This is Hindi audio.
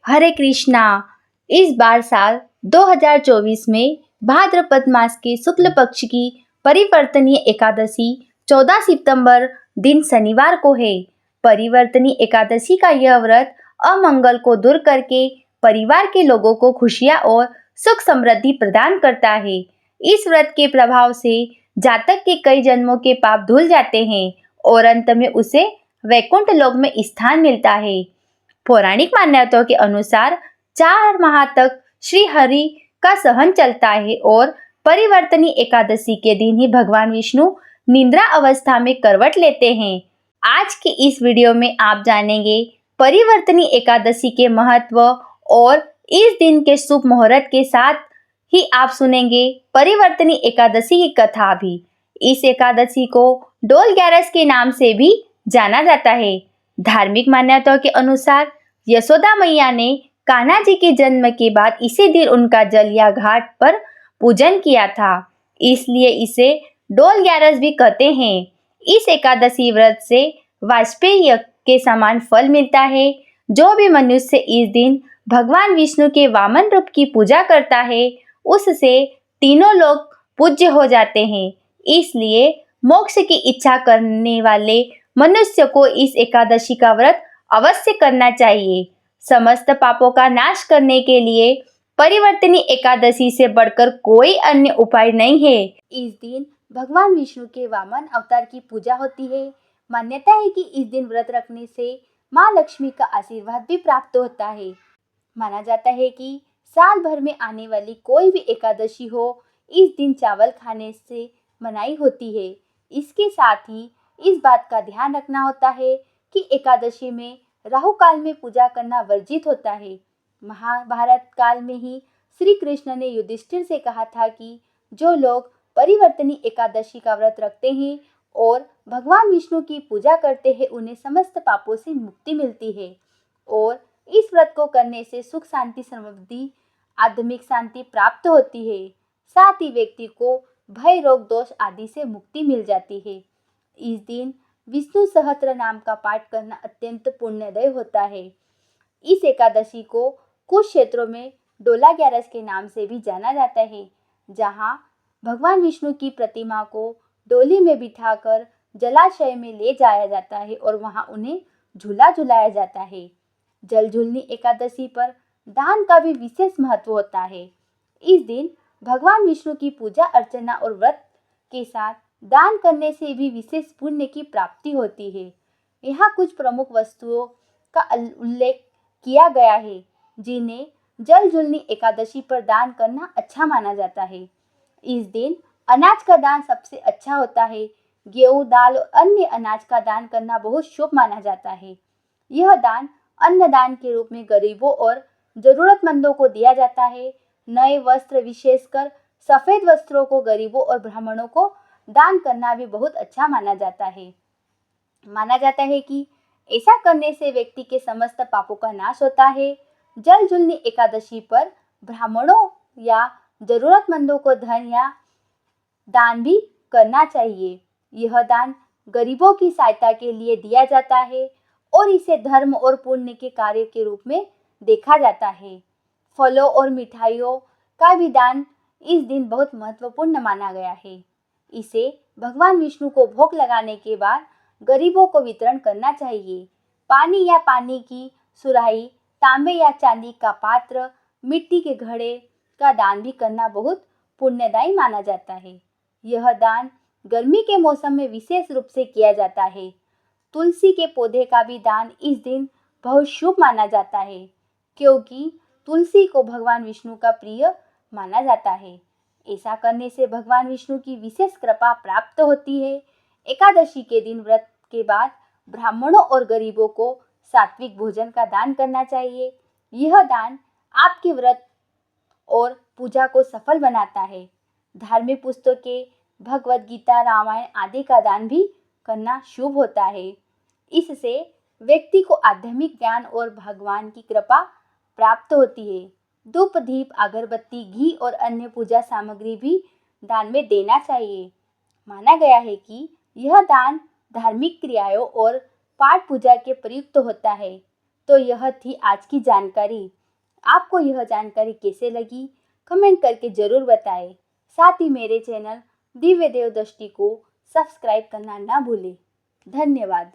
हरे कृष्णा। इस बार साल 2024 में भाद्रपद मास के शुक्ल पक्ष की परिवर्तनीय एकादशी 14 सितंबर दिन शनिवार को है। परिवर्तनीय एकादशी का यह व्रत अमंगल को दूर करके परिवार के लोगों को खुशियां और सुख समृद्धि प्रदान करता है। इस व्रत के प्रभाव से जातक के कई जन्मों के पाप धुल जाते हैं और अंत में उसे वैकुंठ लोक में स्थान मिलता है। पौराणिक मान्यताओं के अनुसार 4 माह तक श्री हरि का सहन चलता है और परिवर्तनीय एकादशी के दिन ही भगवान विष्णु निद्रा अवस्था में करवट लेते हैं। आज के इस वीडियो में आप जानेंगे परिवर्तनीय एकादशी के महत्व और इस दिन के शुभ मुहूर्त के साथ ही आप सुनेंगे परिवर्तनीय एकादशी की कथा भी। इस एकादशी को डोल ग्यारस के नाम से भी जाना जाता है। धार्मिक मान्यताओं के अनुसार यशोदा मैया ने कान्हा जी के जन्म के बाद इसी दिन उनका जल या घाट पर पूजन किया था, इसलिए इसे डोल ग्यारस भी कहते हैं। इस एकादशी व्रत से वाजपेयी यज्ञ के समान फल मिलता है। जो भी मनुष्य इस दिन भगवान विष्णु के वामन रूप की पूजा करता है, उससे तीनों लोग पूज्य हो जाते हैं। इसलिए मोक्ष की इच्छा करने वाले मनुष्य को इस एकादशी का व्रत अवश्य करना चाहिए। समस्त पापों का नाश करने के लिए परिवर्तनीय एकादशी से बढ़कर कोई अन्य उपाय नहीं है। इस दिन भगवान विष्णु के वामन अवतार की पूजा होती है। मान्यता है कि इस दिन व्रत रखने से माँ लक्ष्मी का आशीर्वाद भी प्राप्त होता है। माना जाता है कि साल भर में आने वाली कोई भी एकादशी हो, इस दिन चावल खाने से मनाही होती है। इसके साथ ही इस बात का ध्यान रखना होता है कि एकादशी में राहु काल में पूजा करना वर्जित होता है। महाभारत काल में ही श्री कृष्ण ने युधिष्ठिर से कहा था कि जो लोग परिवर्तनीय एकादशी का व्रत रखते हैं और भगवान विष्णु की पूजा करते हैं, उन्हें समस्त पापों से मुक्ति मिलती है और इस व्रत को करने से सुख शांति समृद्धि आध्यात्मिक शांति प्राप्त होती है। साथ ही व्यक्ति को भय रोग दोष आदि से मुक्ति मिल जाती है। इस दिन विष्णु सहस्त्र नाम का पाठ करना अत्यंत पुण्यदायी होता है। इस एकादशी को कुछ क्षेत्रों में डोला ग्यारस के नाम से भी जाना जाता है, जहां भगवान विष्णु की प्रतिमा को डोली में बिठाकर जलाशय में ले जाया जाता है और वहां उन्हें झूला झुलाया जाता है। जल झूलनी एकादशी पर दान का भी विशेष महत्व होता है। इस दिन भगवान विष्णु की पूजा अर्चना और व्रत के साथ दान करने से भी विशेष पुण्य की प्राप्ति होती है। यहाँ कुछ प्रमुख वस्तुओं का उल्लेख किया गया है, जिन्हें जल झूलनी एकादशी पर दान करना अच्छा माना जाता है। इस दिन अनाज का दान सबसे अच्छा होता है। गेहूं, दाल और अन्य अनाज का दान करना बहुत शुभ माना जाता है। यह दान अन्नदान के रूप में गरीबों और जरूरतमंदों को दिया जाता है। नए वस्त्र, विशेषकर सफेद वस्त्रों को गरीबों और ब्राह्मणों को दान करना भी बहुत अच्छा माना जाता है। माना जाता है कि ऐसा करने से व्यक्ति के समस्त पापों का नाश होता है। जल झूलनी एकादशी पर ब्राह्मणों या जरूरतमंदों को धन या दान भी करना चाहिए। यह दान गरीबों की सहायता के लिए दिया जाता है और इसे धर्म और पुण्य के कार्य के रूप में देखा जाता है। फलों और मिठाइयों का भी दान इस दिन बहुत महत्वपूर्ण माना गया है। इसे भगवान विष्णु को भोग लगाने के बाद गरीबों को वितरण करना चाहिए। पानी या पानी की सुराही, तांबे या चांदी का पात्र, मिट्टी के घड़े का दान भी करना बहुत पुण्यदायी माना जाता है। यह दान गर्मी के मौसम में विशेष रूप से किया जाता है। तुलसी के पौधे का भी दान इस दिन बहुत शुभ माना जाता है, क्योंकि तुलसी को भगवान विष्णु का प्रिय माना जाता है। ऐसा करने से भगवान विष्णु की विशेष कृपा प्राप्त होती है। एकादशी के दिन व्रत के बाद ब्राह्मणों और गरीबों को सात्विक भोजन का दान करना चाहिए। यह दान आपके व्रत और पूजा को सफल बनाता है। धार्मिक पुस्तकें, भगवद गीता, रामायण आदि का दान भी करना शुभ होता है। इससे व्यक्ति को आध्यात्मिक ज्ञान और भगवान की कृपा प्राप्त होती है। धूप, दीप, अगरबत्ती, घी और अन्य पूजा सामग्री भी दान में देना चाहिए। माना गया है कि यह दान धार्मिक क्रियाओं और पाठ पूजा के प्रयुक्त होता है। तो यह थी आज की जानकारी। आपको यह जानकारी कैसे लगी कमेंट करके ज़रूर बताएं। साथ ही मेरे चैनल दिव्य देव दृष्टि को सब्सक्राइब करना ना भूलें। धन्यवाद।